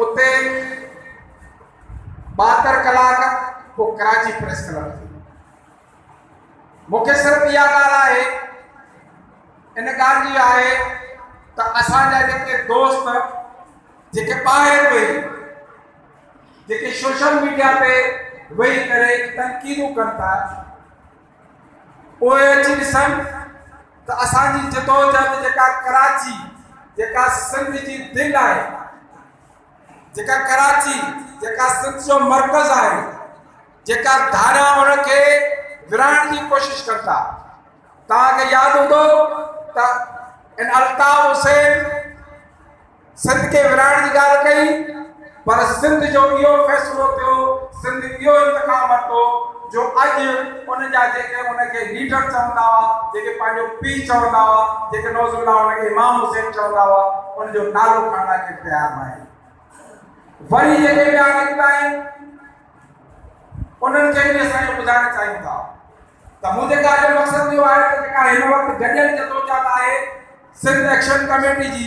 उते 72 कलाक वो कराची प्रेस क्लब थी। मूंखे सिर्फ इहा ॻाल्हि आहे, इन ॻाल्हि जी आहे त असांजा जेके दोस्त जेके ॿाहिरि वेही जेके सोशल मीडिया ते वेही करे तनक़ीदूं कनि था, उहे अची ॾिसनि त असांजी जदोजहद जेका कराची, जेका सिंध जी दिलि आहे, जेका कराची, जेका सिंध जो मर्कज़ आहे, जेका धारा उनखे विराइण जी कोशिश कंदा। तव्हांखे यादि हूंदो त इन अल्ताफ़ हुसैन सिंध खे विराइण जी ॻाल्हि कई, पर सिंध जो इहो फ़ैसिलो थियो, सिंध इहो इंतख़ाब वरितो जो अॼु उनजा जेके उनखे लीडर चवंदा हुआ, जेके पंहिंजो पीउ चवंदा हुआ, जेके नौज़ुल्लाह उनखे इमाम हुसैन चवंदा हुआ, उनजो नालो खणण खे तयारु आहे। वरी जेके ॿिया निकिता आहिनि उन्हनि खे बि असां ॿुधाइण चाहियूं था त मुंहिंजे ॻाल्हि जो मक़सदु इहो आहे त जेका हिन वक़्तु गॾियल जदोजहद आहे सिंध एक्शन कमेटी जी,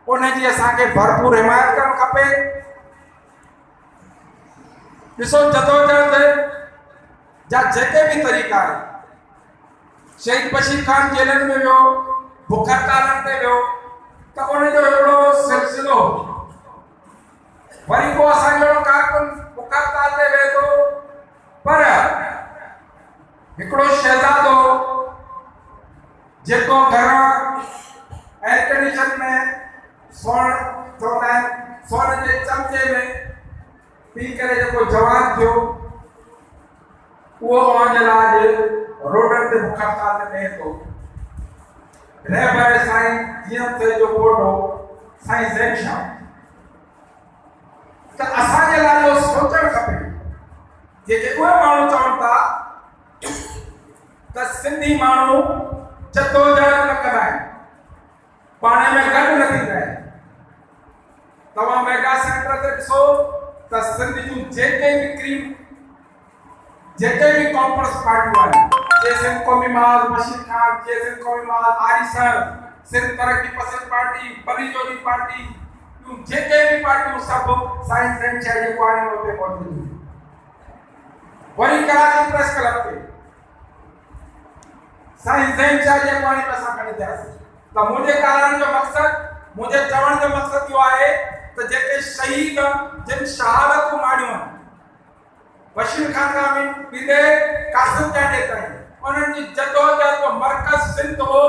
उनजी असांखे भरपूर हिमायत करणु खपे। ॾिसो, जदोजहद जा जेके बि तरीक़ा आहिनि, शहीद बशीर ख़ान जेलनि में वियो, बुख हड़तालनि ते वियो, त उनजो हिकिड़ो सिलसिलो वरी को असांजो कारकुन बुख हड़ताल ते विहे थो, पर हिकिड़ो शहज़ादो जेको घरां एयर कंडीशन में सोन चवंदा आहिनि, सोन जे चमचे में पी करे जेको जवान थियो, उहो अॼु रोडनि ते बुख हड़ताल ते विहे थो। रहबर साईं जीअं जो कोटो साईं ज़ैन शाह। त असांजे लाइ इहो सोचणु खपे, जेके उहे माण्हू चवनि था त सिंधी माण्हू जदोजहद न कंदा आहिनि, पाण में गॾु न थींदा आहिनि। तव्हां मेगा सेंटर ते ॾिसो त सिंध जूं जेके भी कॉमर्स पार्टियूं आहिनि, जे सिंध क़ौमी महाल बशीर ख़ान, जे सिंध क़ौमी महाल आरी सर, सिंध तरक्की पसंद पार्टी, बली जोड़ी पार्टी, जेके भी पार्टियूं सभु साइंस ज़ैन शाह जे पाणी में उते मौजूद हुई। वरी कराची प्रेस क्लब ते साइंस ज़ैन शाह जे पाणी में असां खणी थियासीं। त मुंहिंजे ॻाल्हाइण जो मक़सदु, मुंहिंजे चवण जो मक़सदु इहो आहे त जेके शहीद जिन शहादतूं माणियूं आहिनि, बशीर ख़ान खां पीले कासिम जाडे ताईं, उन्हनि जी जदोजहद जो मर्कज़ सिंध हो,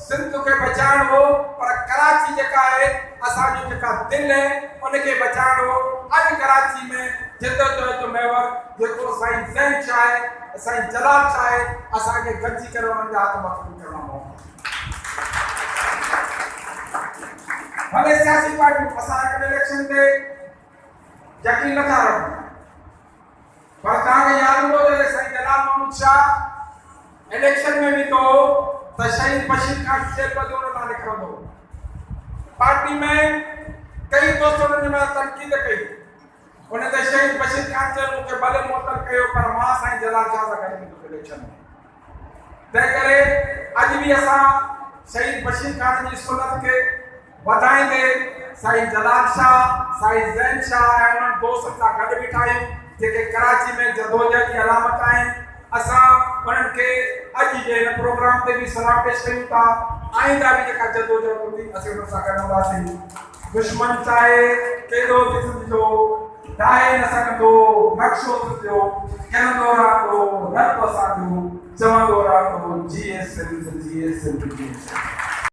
सिंध खे बचाइण हो, पर कराची जेका आहे असांजी जेका दिलि आहे उनखे बचाइण हो। अॼु कराची में जदोजहद जो महवर जेको साईं ज़ैन शाह आहे, साईं जलाल शाह आहे, असांखे गॾिजी करे उन्हनि जा हथ मज़बूत करणा पवंदा। भले सियासी पार्टियूं असां हिकु इलेक्शन ते यकीन नथा रखूं, पर तव्हांखे यादि हूंदो त साईं जलाल महमूद शाह इलेक्शन में बि तो त शहीद बशीर ख़ान जेल में उन नाले खणंदो। पार्टी में कई दोस्तों ने मैं तनकीद कई, उन्हें तो शहीद बशीर ख़ान से मुझे भले मुअत्तल कयो, पर मां साईं जलाल शाह सां गॾु निकितो इलेक्शन में। तंहिं करे अॼु बि असां शहीद बशीर ख़ान जी सुनत खे वधाईंदे साईं जलाल शाह, साईं ज़ैन शाह ऐं उन्हनि दोस्तनि सां गॾु बीठा आहियूं जेके कराची में जदोजहद जी अलामत आहिनि। असां उन्हनि खे अॼु जे हिन प्रोग्राम ते बि सलाह पेश कयूं था। आईंदा बि जेका जदोजहद हूंदी असीं उन सां गॾु हूंदासीं। दुश्मन चाहे केॾो बि सिंधियो ठाहे न सघंदो नक्शो सिंधियो, कहंदो रहंदो रब असांजो, चवंदो रहंदो जीए सिंध, जीए सिंध, जीए सिंध।